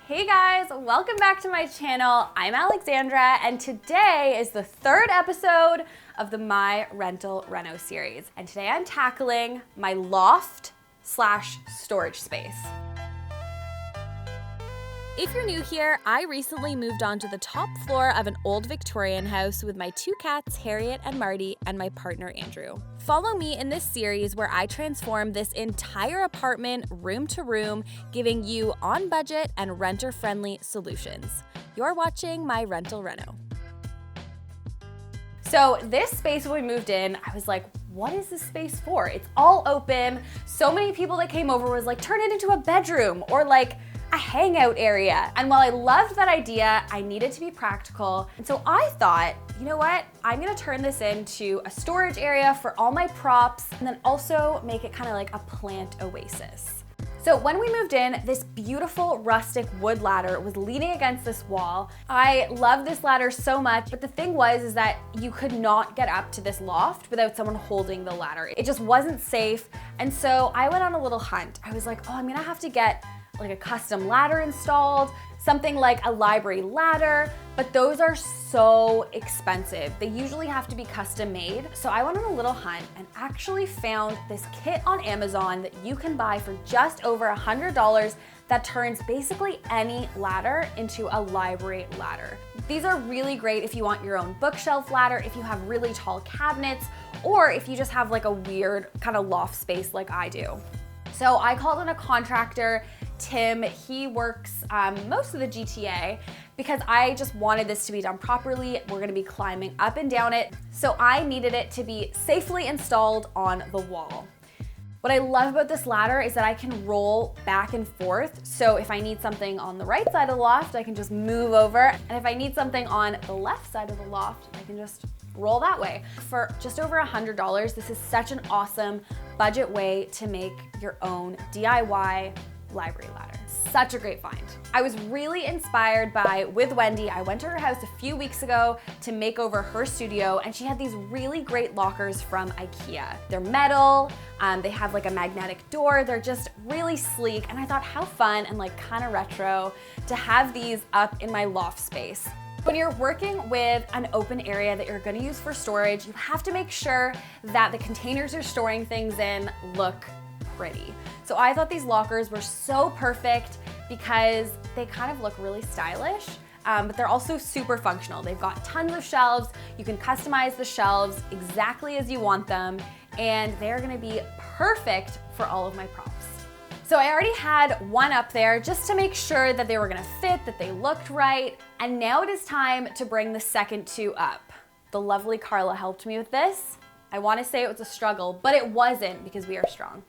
Hey guys, welcome back to my channel. I'm Alexandra, and today is the third episode of the My Rental Reno series. And today I'm tackling my loft / storage space. If you're new here, I recently moved onto the top floor of an old Victorian house with my two cats, Harriet and Marty, and my partner, Andrew. Follow me in this series where I transform this entire apartment room to room, giving you on-budget and renter-friendly solutions. You're watching My Rental Reno. So this space when we moved in, I was like, what is this space for? It's all open. So many people that came over was like, turn it into a bedroom or like a hangout area. And while I loved that idea, I needed to be practical. And so I thought, you know what? I'm gonna turn this into a storage area for all my props and then also make it kind of like a plant oasis. So when we moved in, this beautiful rustic wood ladder was leaning against this wall. I love this ladder so much, but the thing was that you could not get up to this loft without someone holding the ladder. It just wasn't safe. And so I went on a little hunt. I was like, oh, I'm gonna have to get like a custom ladder installed, something like a library ladder, but those are so expensive. They usually have to be custom made. So I went on a little hunt and actually found this kit on Amazon that you can buy for just over $100 that turns basically any ladder into a library ladder. These are really great if you want your own bookshelf ladder, if you have really tall cabinets, or if you just have like a weird kind of loft space like I do. So I called in a contractor, Tim. He works most of the GTA because I just wanted this to be done properly. We're gonna be climbing up and down it. So I needed it to be safely installed on the wall. What I love about this ladder is that I can roll back and forth. So if I need something on the right side of the loft, I can just move over. And if I need something on the left side of the loft, I can just roll that way. For just over $100, this is such an awesome budget way to make your own DIY library ladder. Such a great find. I was really inspired by with Wendy. I went to her house a few weeks ago to make over her studio, and she had these really great lockers from Ikea. They're metal, they have like a magnetic door. They're just really sleek, and I thought how fun and like kind of retro to have these up in my loft space. When you're working with an open area that you're gonna use for storage, you have to make sure that the containers you're storing things in look pretty. So I thought these lockers were so perfect because they kind of look really stylish, but they're also super functional. They've got tons of shelves. You can customize the shelves exactly as you want them, and they're gonna be perfect for all of my props. So I already had one up there just to make sure that they were gonna fit, that they looked right, and now it is time to bring the second two up. The lovely Carla helped me with this. I wanna say it was a struggle, but it wasn't because we are strong.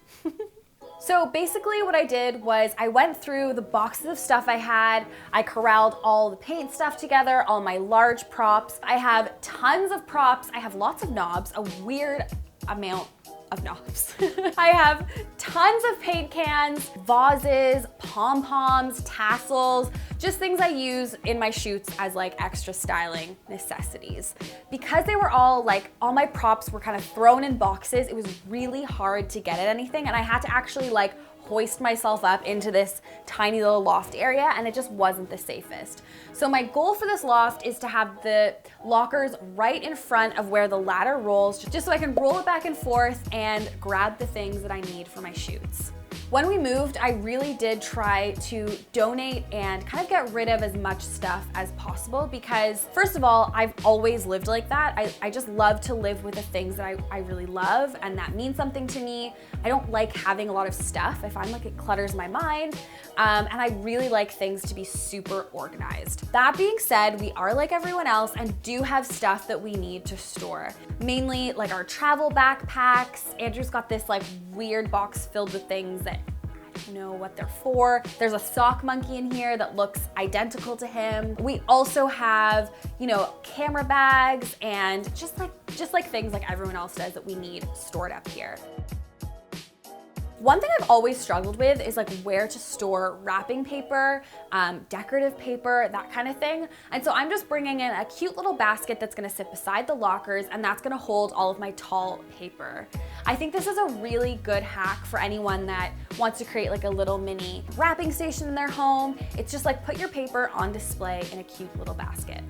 So basically what I did was I went through the boxes of stuff I had. I corralled all the paint stuff together, all my large props. I have tons of props. I have lots of knobs, a weird amount of knobs. I have tons of paint cans, vases, pom-poms, tassels, just things I use in my shoots as like extra styling necessities. Because they were all my props were kind of thrown in boxes, it was really hard to get at anything, and I had to actually like hoist myself up into this tiny little loft area, and it just wasn't the safest. So my goal for this loft is to have the lockers right in front of where the ladder rolls, just so I can roll it back and forth and grab the things that I need for my shoots. When we moved, I really did try to donate and kind of get rid of as much stuff as possible because, first of all, I've always lived like that. I just love to live with the things that I really love and that mean something to me. I don't like having a lot of stuff. I find like it clutters my mind, and I really like things to be super organized. That being said, we are like everyone else and do have stuff that we need to store. Mainly like our travel backpacks. Andrew's got this like weird box filled with things that I don't know what they're for. There's a sock monkey in here that looks identical to him. We also have, camera bags and just like things like everyone else does that we need stored up here. One thing I've always struggled with is like where to store wrapping paper, decorative paper, that kind of thing. And so I'm just bringing in a cute little basket that's gonna sit beside the lockers, and that's gonna hold all of my tall paper. I think this is a really good hack for anyone that wants to create like a little mini wrapping station in their home. It's just like put your paper on display in a cute little basket.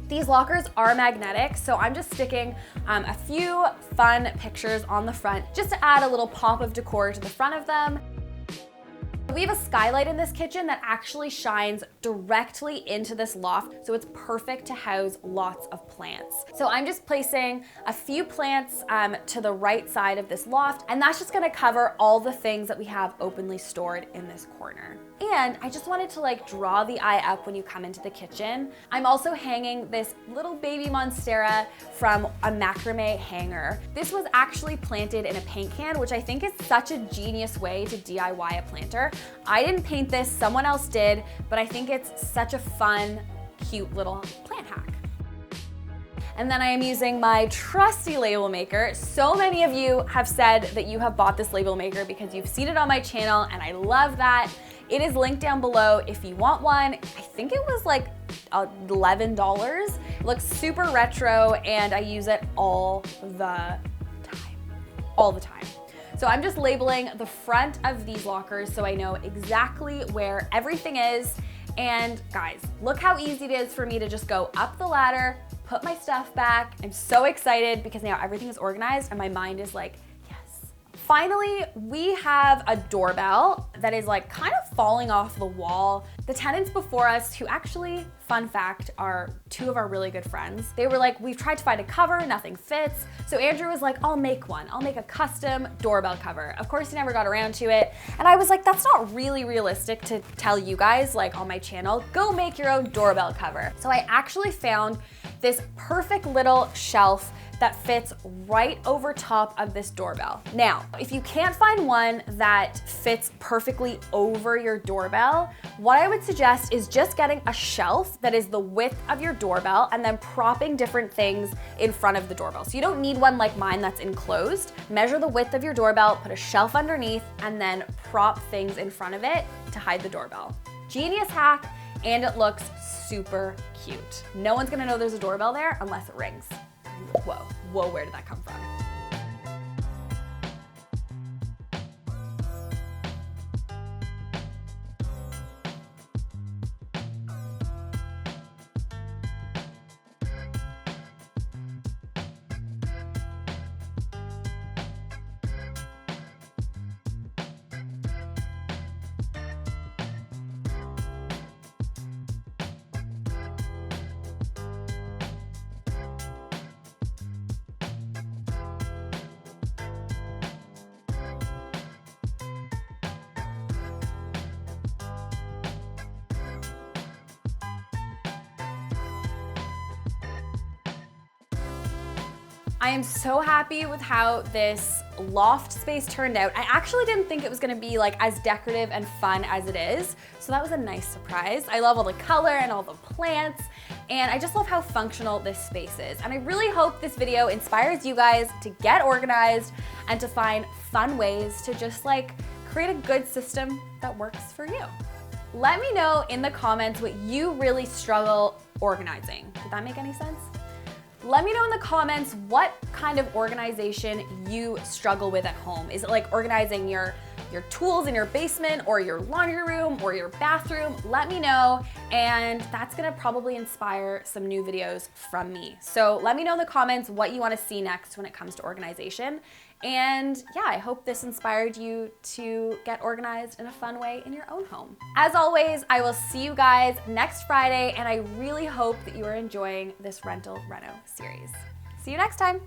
These lockers are magnetic, so I'm just sticking a few fun pictures on the front just to add a little pop of decor to the front of them. We have a skylight in this kitchen that actually shines directly into this loft, so it's perfect to house lots of plants. So I'm just placing a few plants to the right side of this loft, and that's just gonna cover all the things that we have openly stored in this corner. And I just wanted to like draw the eye up when you come into the kitchen. I'm also hanging this little baby monstera from a macrame hanger. This was actually planted in a paint can, which I think is such a genius way to DIY a planter. I didn't paint this, someone else did, but I think it's such a fun, cute little plant hack. And then I am using my trusty label maker. So many of you have said that you have bought this label maker because you've seen it on my channel, and I love that. It is linked down below if you want one. I think it was like $11. It looks super retro, and I use it all the time. So I'm just labeling the front of these lockers so I know exactly where everything is. And guys, look how easy it is for me to just go up the ladder, put my stuff back. I'm so excited because now everything is organized and my mind is like, yes. Finally, we have a doorbell that is like kind of falling off the wall. The tenants before us, who actually, fun fact, are two of our really good friends, they were like, we've tried to find a cover, nothing fits. So Andrew was like, I'll make one. I'll make a custom doorbell cover. Of course, he never got around to it. And I was like, that's not really realistic to tell you guys, like on my channel, go make your own doorbell cover. So I actually found this perfect little shelf that fits right over top of this doorbell. Now, if you can't find one that fits perfectly over your doorbell, what I would suggest is just getting a shelf that is the width of your doorbell and then propping different things in front of the doorbell. So you don't need one like mine that's enclosed. Measure the width of your doorbell, put a shelf underneath, and then prop things in front of it to hide the doorbell. Genius hack, and it looks super cute. No one's gonna know there's a doorbell there unless it rings. Whoa, where did that come from? I am so happy with how this loft space turned out. I actually didn't think it was gonna be like as decorative and fun as it is, so that was a nice surprise. I love all the color and all the plants, and I just love how functional this space is. And I really hope this video inspires you guys to get organized and to find fun ways to just like create a good system that works for you. Let me know in the comments what you really struggle organizing. Did that make any sense? Let me know in the comments what kind of organization you struggle with at home. Is it like organizing your tools in your basement or your laundry room or your bathroom? Let me know, and that's gonna probably inspire some new videos from me. So let me know in the comments what you wanna see next when it comes to organization. And yeah, I hope this inspired you to get organized in a fun way in your own home. As always, I will see you guys next Friday, and I really hope that you are enjoying this Rental Reno series. See you next time.